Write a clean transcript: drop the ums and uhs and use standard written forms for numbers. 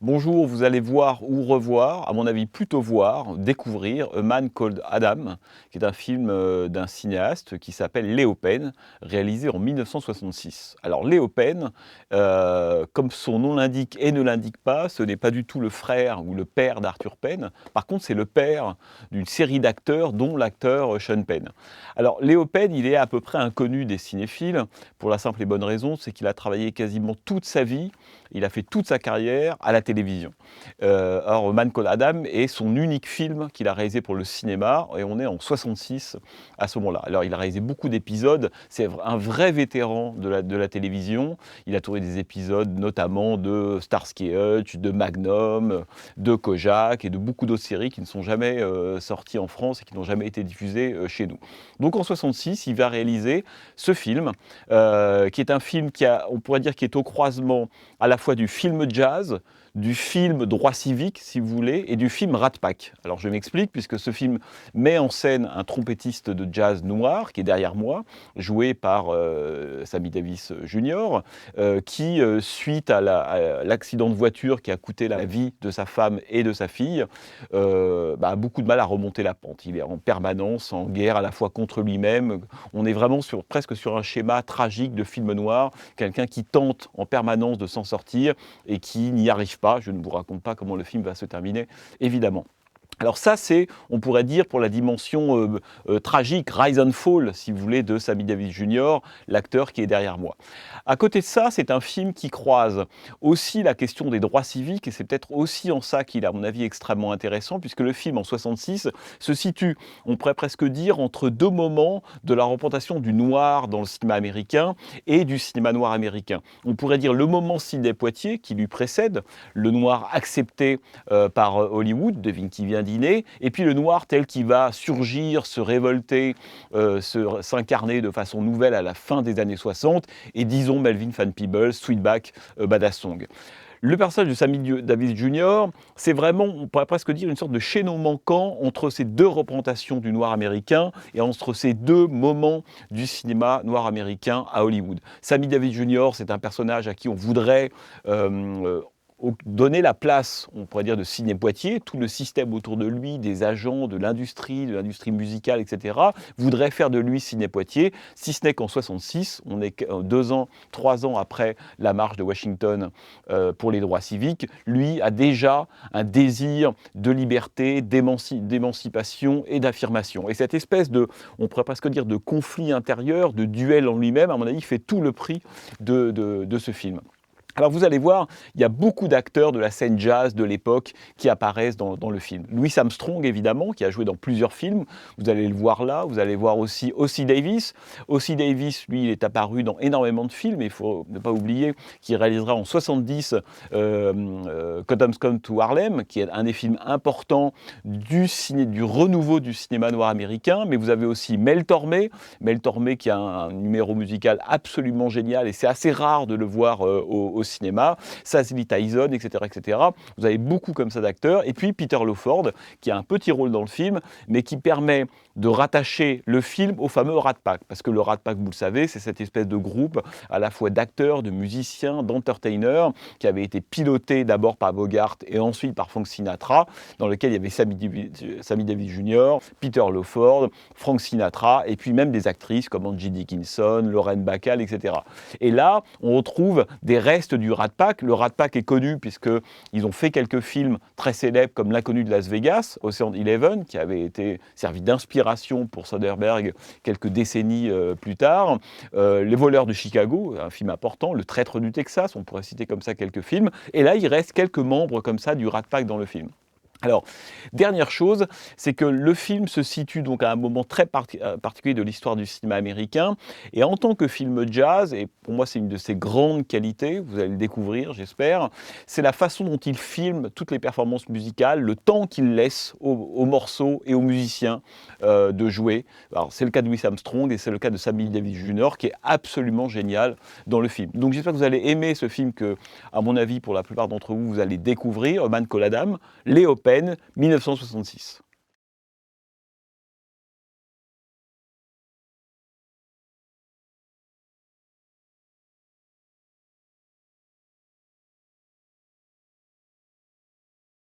Bonjour, vous allez voir ou revoir, à mon avis plutôt voir, découvrir A Man Called Adam, qui est un film d'un cinéaste qui s'appelle Léo Pen, réalisé en 1966. Alors Léo Pen, comme son nom l'indique et ne l'indique pas, ce n'est pas du tout le frère ou le père d'Arthur Penn. Par contre, c'est le père d'une série d'acteurs, dont l'acteur Sean Penn. Alors Léo Pen, il est à peu près inconnu des cinéphiles, pour la simple et bonne raison, c'est qu'il a travaillé quasiment toute sa vie. Il a fait toute sa carrière à la télévision. Or, Man Called Adam est son unique film qu'il a réalisé pour le cinéma, et on est en 66 à ce moment-là. Alors, il a réalisé beaucoup d'épisodes, c'est un vrai vétéran de la télévision. Il a tourné des épisodes notamment de Starsky et Hutch, de Magnum, de Kojak et de beaucoup d'autres séries qui ne sont jamais sorties en France et qui n'ont jamais été diffusées chez nous. Donc en 66, il va réaliser ce film, qui est un film on pourrait dire, qui est au croisement à la fois du film jazz, du film droit civique, si vous voulez, et du film Rat Pack. Alors je m'explique, puisque ce film met en scène un trompettiste de jazz noir, qui est derrière moi, joué par Sammy Davis Jr., qui, suite à l'accident de voiture qui a coûté la vie de sa femme et de sa fille, a beaucoup de mal à remonter la pente. Il est en permanence en guerre à la fois contre lui-même. On est vraiment presque sur un schéma tragique de film noir, quelqu'un qui tente en permanence de s'en sortir et qui n'y arrive pas. Je ne vous raconte pas comment le film va se terminer, évidemment. Alors ça, c'est, on pourrait dire, pour la dimension tragique, rise and fall, si vous voulez, de Sammy Davis Jr., l'acteur qui est derrière moi. À côté de ça, c'est un film qui croise aussi la question des droits civiques, et c'est peut-être aussi en ça qu'il est, à mon avis, extrêmement intéressant, puisque le film, en 66, se situe, on pourrait presque dire, entre deux moments de la représentation du noir dans le cinéma américain et du cinéma noir américain. On pourrait dire le moment Sidney Poitier, qui lui précède, le noir accepté par Hollywood, devine qui vient dîner, et puis le noir tel qu'il va surgir, se révolter, s'incarner de façon nouvelle à la fin des années 60, et disons Melvin Van Peebles, Sweetback, Badass Song. Le personnage de Sammy Davis Jr., c'est vraiment, on pourrait presque dire, une sorte de chaînon manquant entre ces deux représentations du noir américain et entre ces deux moments du cinéma noir américain à Hollywood. Sammy Davis Jr., c'est un personnage à qui on voudrait donner la place, on pourrait dire, de Sidney Poitier, tout le système autour de lui, des agents, de l'industrie musicale, etc., voudrait faire de lui Sidney Poitier, si ce n'est qu'en 66, on est 2 ans, 3 ans après la marche de Washington pour les droits civiques, lui a déjà un désir de liberté, d'émancipation et d'affirmation. Et cette espèce de, on pourrait presque dire, de conflit intérieur, de duel en lui-même, à mon avis, fait tout le prix de ce film. Alors vous allez voir, il y a beaucoup d'acteurs de la scène jazz de l'époque qui apparaissent dans le film. Louis Armstrong, évidemment, qui a joué dans plusieurs films, vous allez le voir là, vous allez voir aussi Ossie Davis. Ossie Davis, lui, il est apparu dans énormément de films, et il faut ne pas oublier qu'il réalisera en 70 Comes to Harlem, qui est un des films importants du renouveau du cinéma noir américain, mais vous avez aussi Mel Tormé qui a un numéro musical absolument génial, et c'est assez rare de le voir au cinéma, Cicely Tyson, etc., etc. Vous avez beaucoup comme ça d'acteurs. Et puis Peter Lawford, qui a un petit rôle dans le film, mais qui permet de rattacher le film au fameux Rat Pack. Parce que le Rat Pack, vous le savez, c'est cette espèce de groupe à la fois d'acteurs, de musiciens, d'entertainers, qui avait été piloté d'abord par Bogart et ensuite par Frank Sinatra, dans lequel il y avait Sammy Davis Jr., Peter Lawford, Frank Sinatra, et puis même des actrices comme Angie Dickinson, Lauren Bacall, etc. Et là, on retrouve des restes du Rat Pack. Le Rat Pack est connu puisqu'ils ont fait quelques films très célèbres comme L'inconnu de Las Vegas, Ocean's 11, qui avait été servi d'inspiration pour Soderbergh quelques décennies plus tard. Les voleurs de Chicago, un film important, Le traître du Texas, on pourrait citer comme ça quelques films. Et là, il reste quelques membres comme ça du Rat Pack dans le film. Alors, dernière chose, c'est que le film se situe donc à un moment très particulier de l'histoire du cinéma américain, et en tant que film jazz, et pour moi c'est une de ses grandes qualités, vous allez le découvrir j'espère, c'est la façon dont il filme toutes les performances musicales, le temps qu'il laisse aux morceaux et aux musiciens de jouer. Alors c'est le cas de Louis Armstrong et c'est le cas de Sammy Davis Jr. qui est absolument génial dans le film. Donc j'espère que vous allez aimer ce film que, à mon avis, pour la plupart d'entre vous, vous allez découvrir, A Man Called Adam, Léo Pen, 1966.